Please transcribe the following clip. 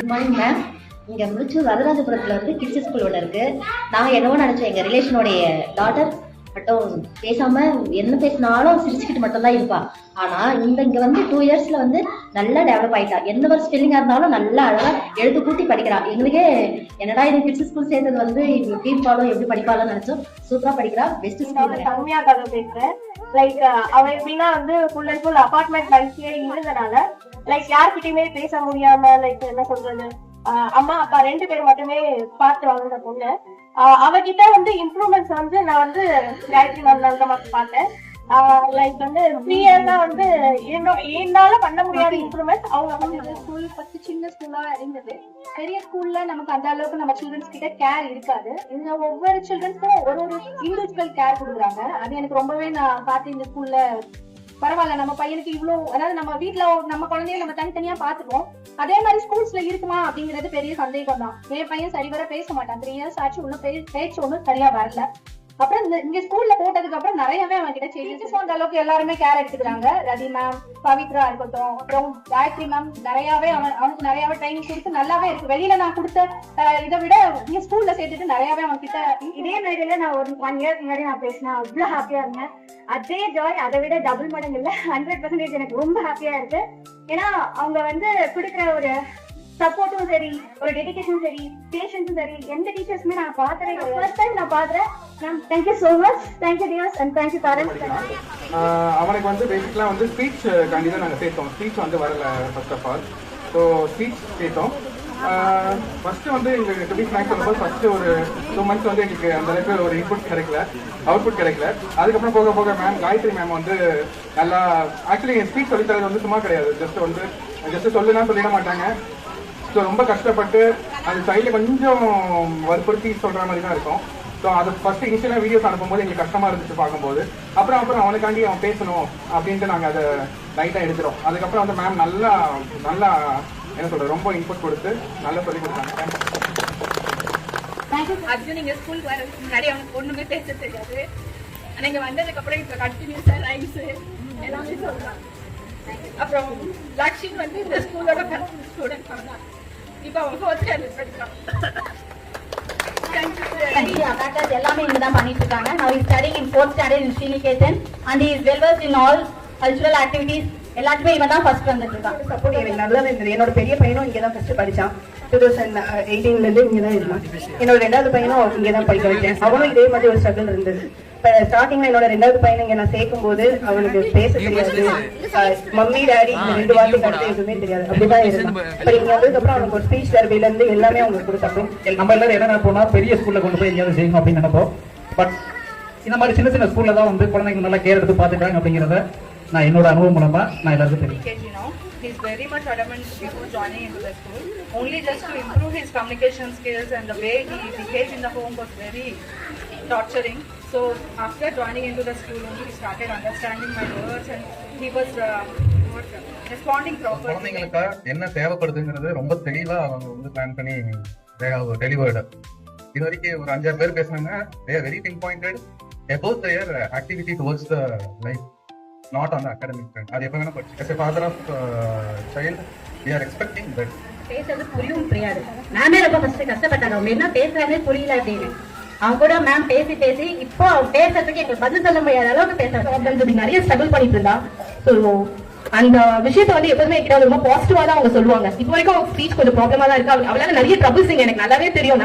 Good morning ma'am. இங்க முடிச்சு வரராஜபுரத்துல வந்து கிட்ஸ் ஸ்கூல் ஒன்று இருக்கு. நாங்க என்னவோ நினைச்சோம், எங்க ரிலேஷனுடைய டாட்டர் மட்டும் பேசாம என்ன பேசினாலும் சிரிச்சுக்கிட்டு மட்டும் தான் இருப்பா. ஆனா இங்க வந்து 2 இயர்ஸ்ல வந்து நல்லா டெவலப் ஆயிட்டா. எந்த ஒரு ஸ்பெல்லிங்கா இருந்தாலும் நல்லா அழகா எழுத்து கூட்டி படிக்கிறா. எங்களுக்கே என்னடா இது கிட்ஸ் ஸ்கூல் சேர்ந்தது வந்து எப்படி இருப்பாலும் எப்படி படிப்பாலும் நினைச்சோம். சூப்பரா படிக்கிறா. Best school. கம்மியா கதை பேசுறேன். லைக் அவ எப்படின்னா வந்து ஃபுல் அண்ட் ஃபுல் அபார்ட்மெண்ட் லைஃப்லயே இருந்ததுனால லைக் யார்கிட்டயுமே பேச முடியாம லைக் என்ன சொல்றது, அம்மா அப்பா 2 பேர் மட்டுமே பார்த்து வளர்ந்த பொண்ணு. அவகிட்ட வந்து இம்ப்ரூவ்மெண்ட்ஸ் வந்து நான் வந்து காயத்ரி மேம் தான் பார்த்தேன். லைக் வந்து 3 இயர்ல வந்து என்னால பண்ண முடியாத இம்ப்ரூவ்மெண்ட் அவங்க வந்து ஸ்கூல் ஃபர்ஸ்ட் சின்ன ஸ்கூலா இருந்தது. பெரிய ஸ்கூல்ல நமக்கு அந்த அளவுக்கு நம்ம சில்ட்ரன்ஸ் கிட்ட கேர் இருக்காது. இங்க ஒவ்வொரு சில்ட்ரன்ஸ்க்கும் ஒரு இண்டிவிஜுவல் கேர் கொடுக்குறாங்க. அது எனக்கு ரொம்பவே நான் பார்த்து இந்த ஸ்கூல்ல பரவாயில்ல, நம்ம பையனுக்கு இவ்வளவு, அதாவது நம்ம வீட்டுல நம்ம குழந்தைய நம்ம தனித்தனியா பாத்துப்போம், அதே மாதிரி ஸ்கூல்ஸ்ல இருக்குமா அப்படிங்கிறது பெரிய சந்தேகம் தான். என் பையன் சரிவர பேச மாட்டான். 3 இயர்ஸ் ஆச்சு, ஒன்னும் பேச்சு ஒன்னும் சரியா வரல. அப்புறம் இங்க ஸ்கூல்ல போட்டதுக்கு அப்புறம் நிறையவே அவன் கிட்ட சேஞ்சஸ் அந்த அளவுக்கு எல்லாருமே கேர் எடுத்துக்கிறாங்க. ரதி மேம், பவித்ரா இருக்கட்டும், அப்புறம் காயத்ரி மேம் நிறையவே அவனுக்கு நிறையவே ட்ரைனிங் கொடுத்து நல்லாவே இருக்கு. வெளியில நான் கொடுத்த இதை விட இங்க ஸ்கூல்ல சேர்த்துட்டு நிறையவே அவன் கிட்ட இதே மாதிரில நான் ஒரு 1 இயர் முன்னாடி நான் பேசினேன். அவ்வளவு ஹாப்பியா இருந்தேன். அதே ஜாய் அதை விட டபுள் மடங்கு இல்ல, 100% எனக்கு ரொம்ப ஹாப்பியா இருக்கு. ஏன்னா அவங்க வந்து கொடுக்குற ஒரு சப்போர்ட்டும் சரி, ஒரு டெடிகேஷன் சரி, பேஷன்ஸும் சரி, எந்த டீச்சர்ஸுமே நான் பார்த்ததே ஃபர்ஸ்ட் டைம் நான் பாக்குறேன். Ma'am thank you so much. Thank you tears and thank you parents. அவனுக்கு வந்து பேசிக்கலாக வந்து ஸ்பீச் காண்டி தான் நாங்கள் சேர்த்தோம். ஸ்பீச் வந்து வரல first of all. So speech சேர்த்தோம். ஃபர்ஸ்ட் வந்து எங்களுக்கு டு பி ஃப்ராங்க் சொல்லும்போது ஃபர்ஸ்ட் ஒரு 2 மந்த்ஸ் வந்து எங்களுக்கு அந்த அளவுக்கு ஒரு இன்புட் கிடைக்கல, அவுட்புட் கிடைக்கல. அதுக்கப்புறம் போக போக மேம் காயத்ரி மேம் வந்து நல்லா, ஆக்சுவலி என் ஸ்பீச் சொல்லித்தரது வந்து சும்மா கிடையாது. ஜஸ்ட் சொல்லிட மாட்டாங்க. ஸோ ரொம்ப கஷ்டப்பட்டு அந்த சைடில் கொஞ்சம் வற்புறுத்தி சொல்கிற மாதிரி தான் இருக்கும். ஸோ அது ஃபர்ஸ்ட் இனிஷியலாக வீடியோஸ் அனுப்பும்போது எங்களுக்கு கஷ்டமாக இருந்துச்சு பார்க்கும்போது. அப்புறம் அவனுக்காண்டி அவன் பேசணும் அப்படின்ட்டு நாங்கள் அதை லைட்டாக எடுத்துகிறோம். அதுக்கப்புறம் வந்து மேம் நல்லா என்ன சொல்கிறது, ரொம்ப இன்புட் கொடுத்து நல்லா சொல்லி கொடுத்தாங்க. அர்ஜுன் நீங்க ஸ்கூலுக்கு வரதுக்கு முன்னாடி அவனுக்கு ஒண்ணுமே பேச தெரியாது. நீங்க வந்ததுக்கு அப்புறம் இப்ப கண்டினியூஸா ரைம்ஸ் எல்லாமே சொல்றான். அப்புறம் லக்ஷ்மி வந்து இந்த ஸ்கூலோட ஃபர்ஸ்ட் ஸ்டூடெண்ட் தான். இப்ப அவன் 4th ஸ்டாண்டர்ட் படிக்கிறான். எல்லாமே இங்க தான் பண்ணிட்டு இருக்காங்க. Now he is studying in 4th standard in Sriniketan and he is well versed in all cultural activities. எல்லாத்துமே இவன் தான் ஃபர்ஸ்ட் வந்துட்டு இருக்கான். சப்போர்ட் எனக்கு நல்லா இருந்தது. என்னோட பெரிய பையனும் இங்கே தான் ஃபர்ஸ்ட் படிச்சான். 2018ல இங்கே தான் இருந்தான். என்னோட 2வது பையனும் இங்கே தான் படிக்க வச்சேன். அவனும் இதே மாதிரி ஒரு ஸ்ட்ரகிள் இருந்தது. இப்போ ஸ்டார்டிங்ல என்னோட 2வது பையனை இங்கே நான் சேர்க்கும் போது அவனுக்கு பேச தெரியாது, மம்மி டாடி இந்த 2 வார்த்தை கருத்து எதுவுமே தெரியாது, அப்படிதான் இருந்தான். இப்போ இங்க வந்ததுக்கு அப்புறம் அவனுக்கு ஒரு ஸ்பீச் தெரபில இருந்து எல்லாமே அவங்களுக்கு கொடுத்தப்போ நம்ம எல்லாரும் என்ன நினைப்போம்னா பெரிய ஸ்கூல்ல கொண்டு போய் எங்கேயாவது செய்யணும் அப்படின்னு நினைப்போம். பட் இந்த மாதிரி சின்ன சின்ன ஸ்கூல்ல தான் வந்து குழந்தைங்க நல்லா கேர் எடுத்து பார்த்துட்டாங்க அப்படிங்கிறத நான் என்னோட அனுபவம் மூலமா நான் எல்லாருக்கும் தெரியும். He is very much adamant before joining into the school, only just to improve his communication skills, and the way he behaved in the home was very torturing. So after joining into the school only he started understanding my words and he was responding properly. குழந்தைங்களுக்கு என்ன தேவைப்படுதுங்கிறது ரொம்ப தெளிவா அவங்க வந்து plan பண்ணி delivered. இது வரைக்கும் ஒரு 5-6 பேர் பேசுனாங்க. they are very pinpointed about their activity towards the life, not on the academic front. அது எப்ப வேணா படிச்சு as a father of child we are expecting that. பேசுறது புரியும் புரியாது. மேமே ரொம்ப கஷ்டப்பட்டாங்க. அவங்க என்ன பேசுறாங்கன்னு புரியல அப்படின்னு. அவங்க கூட மேம் பேசி இப்போ அவன் பேசுறதுக்கு எங்களுக்கு பதில் சொல்ல முடியாத அளவுக்கு பேசுறாங்க. நிறைய ஸ்ட்ரகிள் பண்ணிட்டு இருந்தா. ஸோ அந்த விஷயத்த வந்து எப்பவுமே என்கிட்ட ரொம்ப பாசிட்டிவா தான் அவங்க சொல்லுவாங்க. இப்போ வரைக்கும் அவங்க ஸ்பீச் கொஞ்சம் ப்ராப்ளமா தான் இருக்கு. அவளால நிறைய ட்ரபிள்ஸ் எனக்கு நல்லாவே தெரியும்.